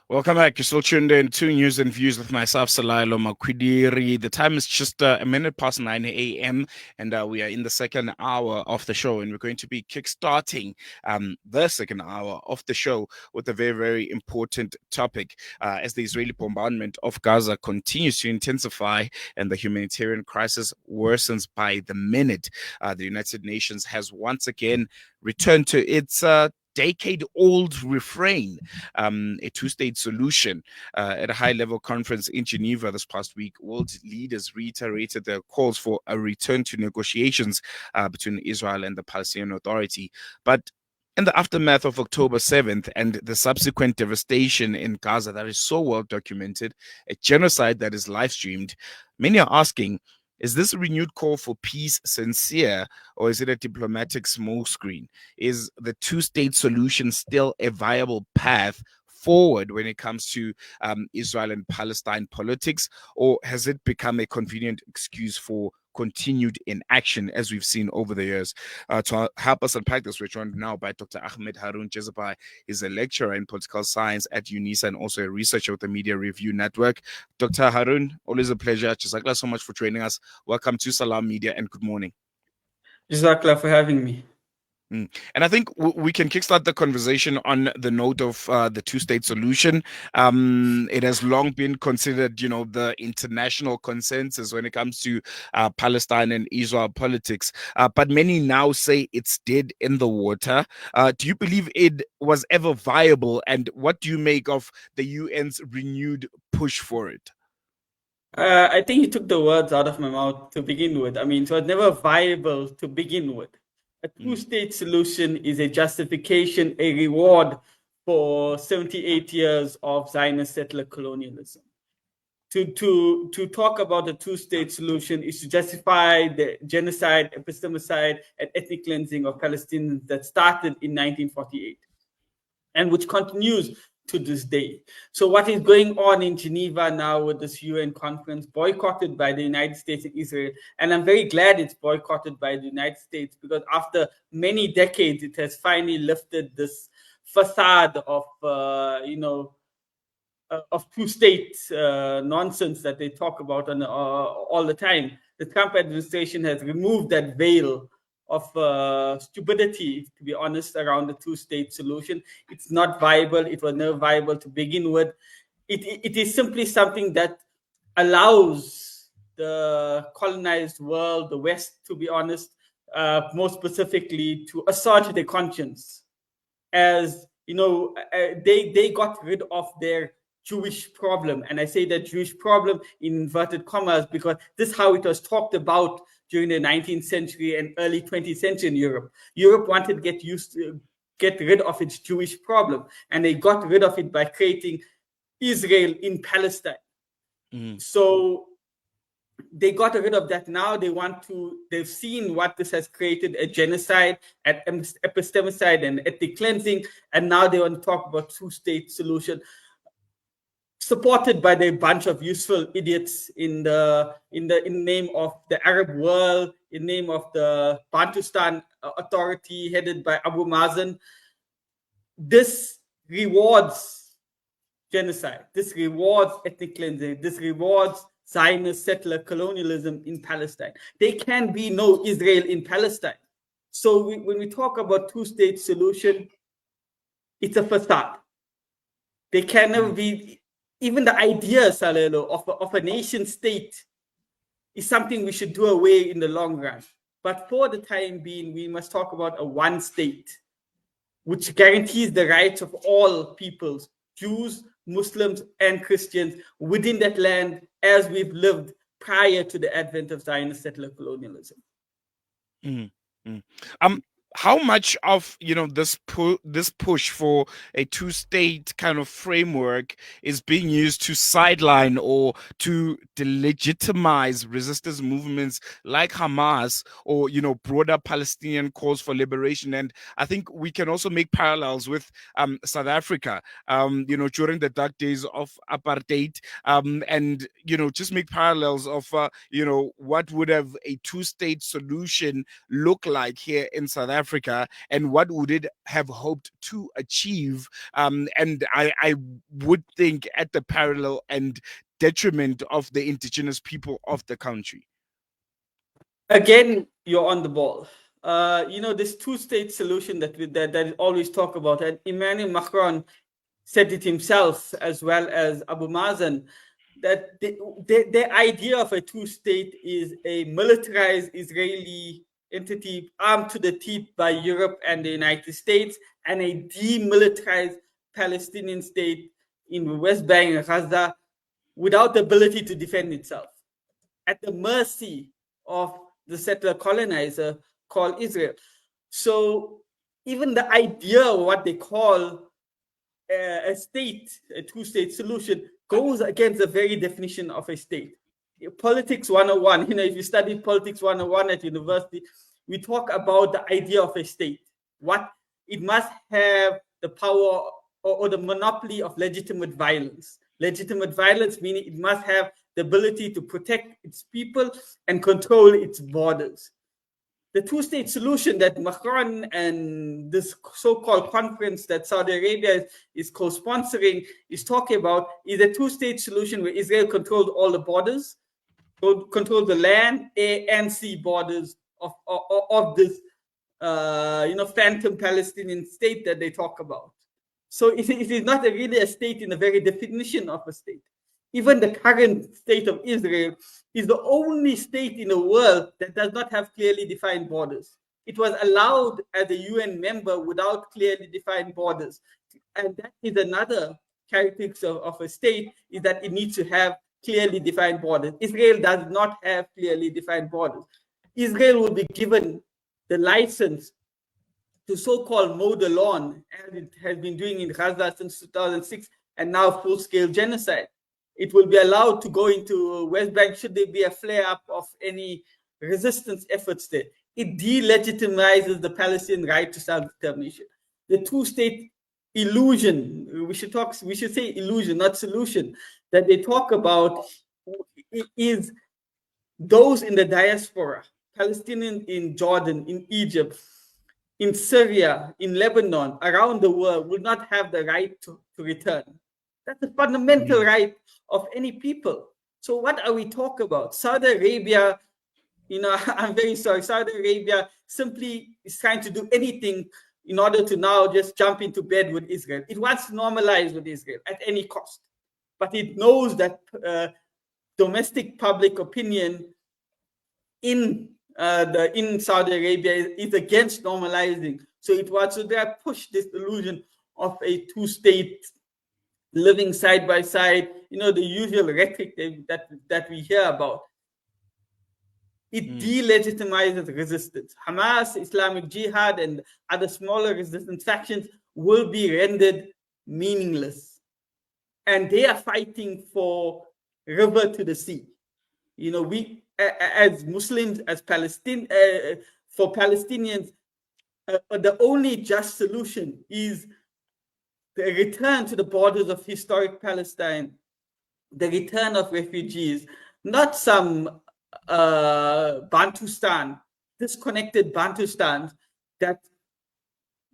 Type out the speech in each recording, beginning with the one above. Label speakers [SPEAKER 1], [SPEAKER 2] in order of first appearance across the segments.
[SPEAKER 1] Welcome back. You're still tuned in to News and Views with myself, Salailo Makwidiri. The time is just a minute past 9 a.m., and we are in the second hour of the show, and we're going to be kickstarting the second hour of the show with a very, very important topic as the Israeli bombardment of Gaza continues to intensify and the humanitarian crisis worsens by the minute. The United Nations has once again returned to its decade old refrain, a two-state solution. At a high-level conference in Geneva this past week, world leaders reiterated their calls for a return to negotiations between Israel and the Palestinian Authority. But in the aftermath of October 7th and the subsequent devastation in Gaza that is so well documented, a genocide that is live streamed, many are asking, is this a renewed call for peace sincere, or is it a diplomatic smokescreen? Is the two-state solution still a viable path forward when it comes to Israel and Palestine politics, or has it become a convenient excuse for continued inaction, as we've seen over the years? To help us unpack this, we're joined now by Dr. Ahmed Harun Jazbhay. He's a lecturer in political science at UNISA and also a researcher with the Media Review Network. Dr. Harun, always a pleasure. Jazakallah so much for joining us. Welcome to Salam Media and good morning.
[SPEAKER 2] Jazakallah for having me.
[SPEAKER 1] And I think we can kickstart the conversation on the note of the two-state solution. It has long been considered, the international consensus when it comes to Palestine and Israel politics. But many now say it's dead in the water. Do you believe it was ever viable? And what do you make of the UN's renewed push for it?
[SPEAKER 2] I think you took the words out of my mouth to begin with. I mean, so it's never viable to begin with. A two-state solution is a justification, a reward for 78 years of Zionist settler colonialism. To talk about a two-state solution is to justify the genocide, epistemicide, and ethnic cleansing of Palestinians that started in 1948 and which continues to this day. So what is going on in Geneva now with this UN conference, boycotted by the United States and Israel, and I'm very glad it's boycotted by the United States because after many decades, it has finally lifted this facade of, of two-state nonsense that they talk about all the time. The Trump administration has removed that veil of stupidity, to be honest, around the two-state solution. It's not viable. It was never viable to begin with. It is simply something that allows the colonized world, the West, to be honest, more specifically, to assert their conscience. As they got rid of their Jewish problem. And I say that Jewish problem in inverted commas because this is how it was talked about during the 19th century and early 20th century in Europe. Europe wanted to get rid of its Jewish problem, and they got rid of it by creating Israel in Palestine. So they got rid of that. Now they've seen what this has created, a genocide, an epistemicide, and ethnic cleansing, and now they want to talk about two-state solution, supported by the bunch of useful idiots in the name of the Arab world, in name of the Bantustan Authority headed by Abu Mazen. This rewards genocide. This rewards ethnic cleansing. This rewards Zionist settler colonialism in Palestine. There can be no Israel in Palestine. So when we talk about two-state solution, it's a facade. There can never be. Even the idea, Salelo, of a nation state is something we should do away in the long run. But for the time being, we must talk about a one state, which guarantees the rights of all peoples, Jews, Muslims, and Christians within that land as we've lived prior to the advent of Zionist settler colonialism.
[SPEAKER 1] How much of this push for a two-state kind of framework is being used to sideline or to delegitimize resistance movements like Hamas or broader Palestinian calls for liberation? And I think we can also make parallels with South Africa, during the dark days of apartheid, and just make parallels of what would have a two-state solution look like here in South Africa, and what would it have hoped to achieve? And I would think at the parallel and detriment of the indigenous people of the country.
[SPEAKER 2] Again, you're on the ball. This two-state solution that always talk about, and Emmanuel Macron said it himself, as well as Abu Mazen, that the idea of a two-state is a militarized Israeli entity armed to the teeth by Europe and the United States, and a demilitarized Palestinian state in the West Bank and Gaza without the ability to defend itself, at the mercy of the settler colonizer called Israel. So even the idea of what they call a state, a two-state solution, goes against the very definition of a state. Politics 101, if you study politics 101 at university, we talk about the idea of a state. What it must have the power or the monopoly of legitimate violence. Legitimate violence meaning it must have the ability to protect its people and control its borders. The two-state solution that Macron and this so-called conference that Saudi Arabia is co-sponsoring is talking about is a two-state solution where Israel controls all the borders, controls the land, air, and sea borders of this, phantom Palestinian state that they talk about. So it is not really a state in the very definition of a state. Even the current state of Israel is the only state in the world that does not have clearly defined borders. It was allowed as a UN member without clearly defined borders. And that is another characteristic of a state, is that it needs to have clearly defined borders. Israel does not have clearly defined borders. Israel will be given the license to so-called mow the lawn, as it has been doing in Gaza since 2006, and now full-scale genocide. It will be allowed to go into West Bank should there be a flare-up of any resistance efforts there. It delegitimizes the Palestinian right to self-determination. The two-state illusion, we should say illusion, not solution, that they talk about is those in the diaspora, Palestinians in Jordan, in Egypt, in Syria, in Lebanon, around the world, will not have the right to return. That's a fundamental right of any people. So what are we talking about? Saudi Arabia, I'm very sorry, Saudi Arabia simply is trying to do anything in order to now just jump into bed with Israel. It wants to normalize with Israel at any cost. But it knows that domestic public opinion in Saudi Arabia is against normalizing. So it wants to push this illusion of a two-state living side by side, the usual rhetoric that we hear about. It delegitimizes resistance. Hamas, Islamic Jihad, and other smaller resistance factions will be rendered meaningless. And they are fighting for river to the sea. We, as Muslims, as for Palestinians, the only just solution is the return to the borders of historic Palestine, the return of refugees, not some Bantustan, disconnected Bantustan that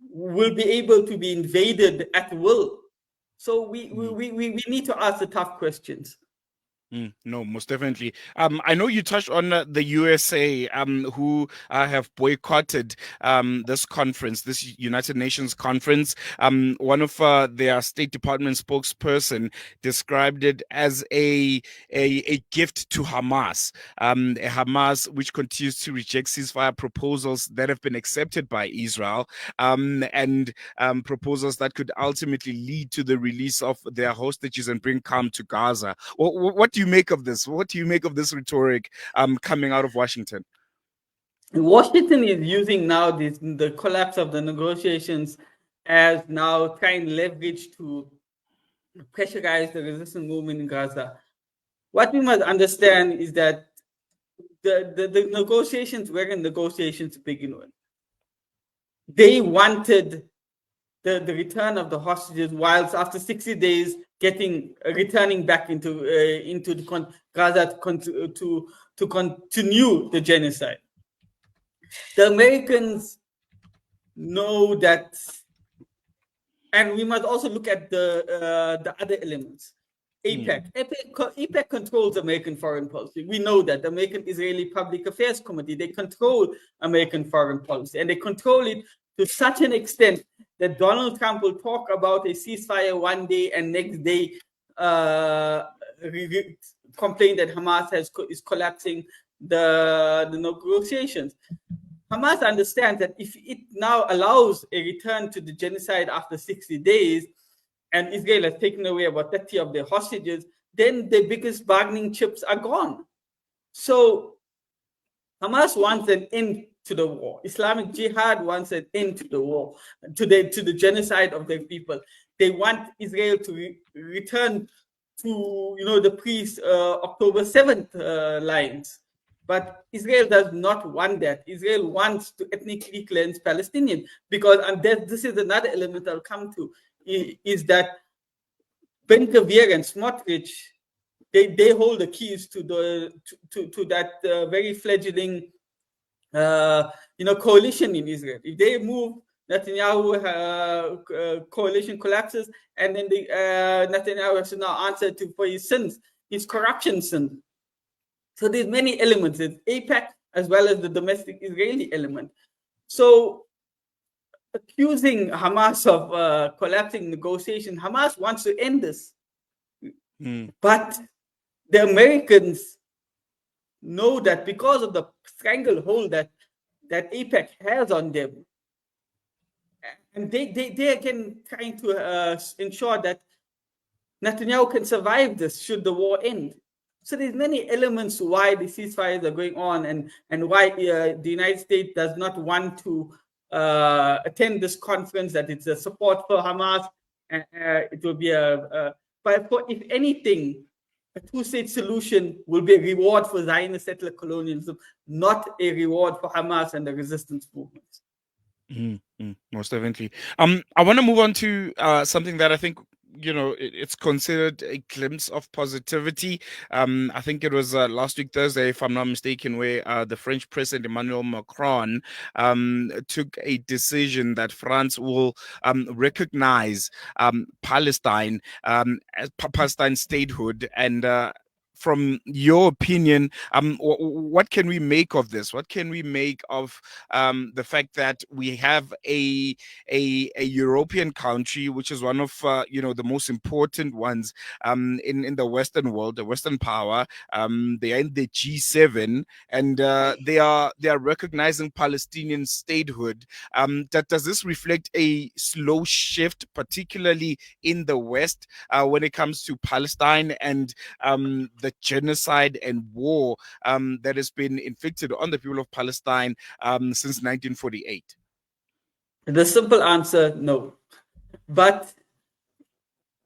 [SPEAKER 2] will be able to be invaded at will. So we need to ask the tough questions.
[SPEAKER 1] No, most definitely. I know you touched on the USA, who have boycotted this conference, this United Nations conference. One of their State Department spokesperson described it as a gift to Hamas. Hamas, which continues to reject ceasefire proposals that have been accepted by Israel, and proposals that could ultimately lead to the release of their hostages and bring calm to Gaza. What do you make of this? What do you make of this rhetoric coming out of Washington?
[SPEAKER 2] Washington is using now the collapse of the negotiations as now trying leverage to pressurize the resistance movement in Gaza. What we must understand is that the negotiations weren't negotiations to begin with. They wanted the return of the hostages, whilst after 60 days returning back into the Gaza to continue the genocide. The Americans know that, and we must also look at the other elements. APEC controls American foreign policy. We know that the American Israeli Public Affairs Committee, they control American foreign policy, and they control it to such an extent that Donald Trump will talk about a ceasefire one day and next day complain that Hamas is collapsing the negotiations. Hamas understands that if it now allows a return to the genocide after 60 days, and Israel has taken away about 30 of their hostages, then the biggest bargaining chips are gone. So Hamas wants an end to the war. Islamic Jihad wants an end to the war, to the genocide of their people. They want Israel to return to the pre-October 7th lines. But Israel does not want that. Israel wants to ethnically cleanse Palestinians because, and this is another element I'll come to, is that Ben Gvir and Smotrich, they hold the keys to that very fledgling coalition in Israel. If they move, Netanyahu coalition collapses, and then Netanyahu has to now answer for his sins, his corruption sins. So there's many elements. It's APEC as well as the domestic Israeli element. So accusing Hamas of collapsing negotiation, Hamas wants to end this. But the Americans know that because of the stranglehold that APEC has on them, and they again trying to ensure that Netanyahu can survive this should the war end. So there's many elements why the ceasefires are going on, and why the United States does not want to attend this conference, that it's a support for Hamas. It will be but if anything, a two-state solution will be a reward for Zionist settler colonialism, not a reward for Hamas and the resistance movements.
[SPEAKER 1] Most definitely. I want to move on to something that I think it's considered a glimpse of positivity. I think it was last week Thursday, if I'm not mistaken, where the French President Emmanuel Macron took a decision that France will recognize Palestine as Palestine statehood. And from your opinion, what can we make of this? What can we make of the fact that we have a European country, which is one of the most important ones in the Western world, the Western power? They are in the G7, and they are recognizing Palestinian statehood. Does this reflect a slow shift, particularly in the West, when it comes to Palestine and the genocide and war that has been inflicted on the people of Palestine since 1948?
[SPEAKER 2] The simple answer, no. But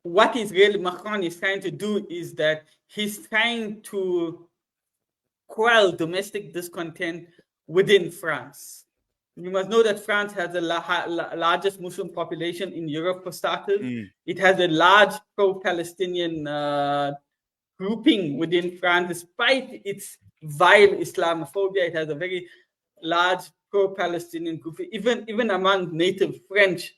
[SPEAKER 2] what Macron is trying to do is that he's trying to quell domestic discontent within France. You must know that France has the largest Muslim population in Europe, for starters. It has a large pro-Palestinian grouping within France. Despite its vile Islamophobia, it has a very large pro-Palestinian group, even among native French,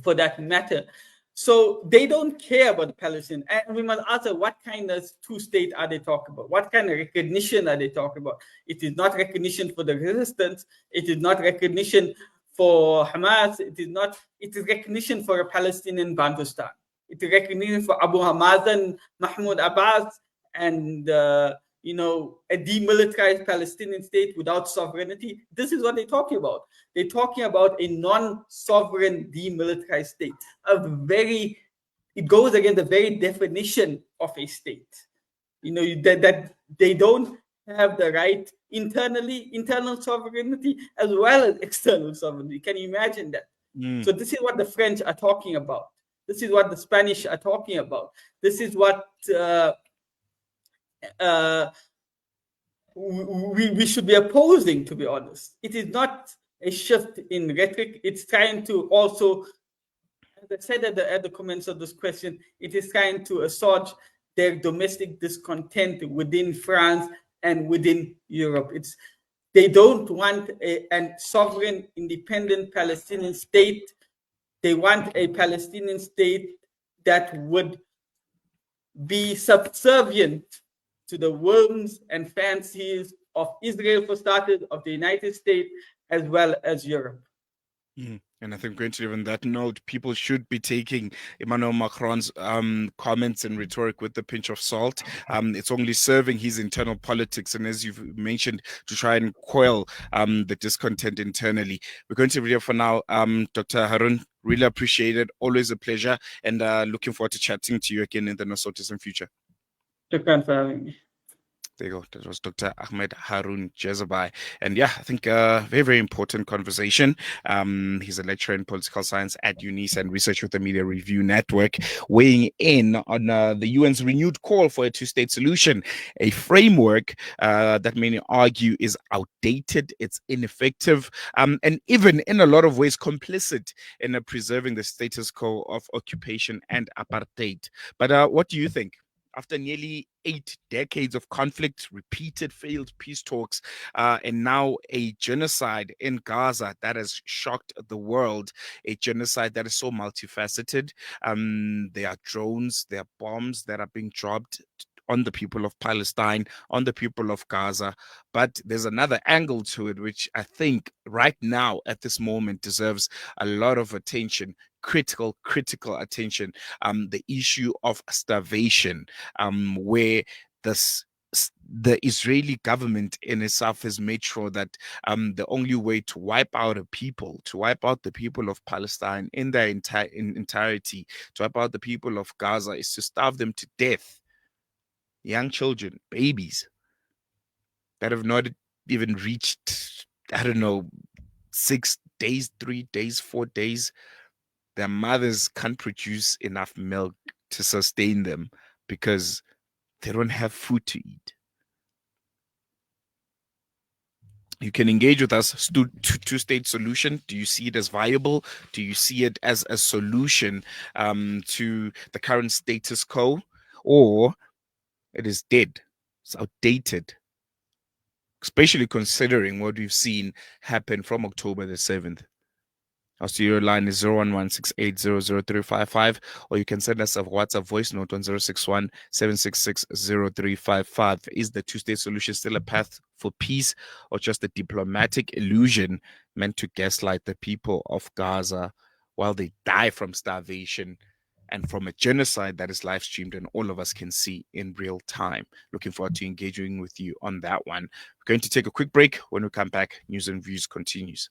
[SPEAKER 2] for that matter. So they don't care about the Palestinians. And we must ask, what kind of two-state are they talking about? What kind of recognition are they talking about? It is not recognition for the resistance. It is not recognition for Hamas. It is recognition for a Palestinian Bantustan. It is recognition for Abu Hamad, Mahmoud Abbas, and a demilitarized Palestinian state without sovereignty. This is what they're talking about. They're talking about a non-sovereign demilitarized state. It goes against the very definition of a state. That they don't have the right internal sovereignty as well as external sovereignty. Can you imagine that? So this is what the French are talking about. This is what the Spanish are talking about. This is what we should be opposing, to be honest. It is not a shift in rhetoric. It's trying to also, as I said at the comments of this question, it is trying to assuage their domestic discontent within France and within Europe. They don't want a sovereign, independent Palestinian state. They want a Palestinian state that would be subservient to the whims and fancies of Israel, for starters, of the United States, as well as Europe.
[SPEAKER 1] And I think going to even that note, people should be taking Emmanuel Macron's comments and rhetoric with a pinch of salt. It's only serving his internal politics, and as you've mentioned, to try and quell the discontent internally. We're going to video for now. Dr. Harun, really appreciate it. Always a pleasure, and looking forward to chatting to you again in the not so distant future.
[SPEAKER 2] Shukran for having me.
[SPEAKER 1] There you go. That was Dr. Ahmed Harun Jazbhay. And yeah, I think a very, very important conversation. He's a lecturer in political science at UNISA and research with the Media Review Network, weighing in on the UN's renewed call for a two-state solution, a framework that many argue is outdated, it's ineffective, and even in a lot of ways complicit in preserving the status quo of occupation and apartheid. But what do you think? After nearly 8 decades of conflict, repeated failed peace talks, and now a genocide in Gaza that has shocked the world, a genocide that is so multifaceted. There are drones, there are bombs that are being dropped on the people of Palestine, on the people of Gaza. But there's another angle to it, which I think right now, at this moment, deserves a lot of attention, critical attention. The issue of starvation, where this the Israeli government in itself has made sure that the only way to wipe out a people, to wipe out the people of Palestine in their entirety, to wipe out the people of Gaza, is to starve them to death. Young children, babies that have not even reached, I don't know, 6 days, 3 days, 4 days. Their mothers can't produce enough milk to sustain them because they don't have food to eat. You can engage with us. Two-state solution. Do you see it as viable? Do you see it as a solution to the current status quo? Or it is dead, it's outdated, especially considering what we've seen happen from October the 7th. Our studio line is 01168000355, or you can send us a WhatsApp voice note on 061-766-0355. Is the two-state solution still a path for peace, or just a diplomatic illusion meant to gaslight the people of Gaza while they die from starvation and from a genocide that is live streamed and all of us can see in real time? Looking forward to engaging with you on that one. We're going to take a quick break. When we come back, News and Views continues.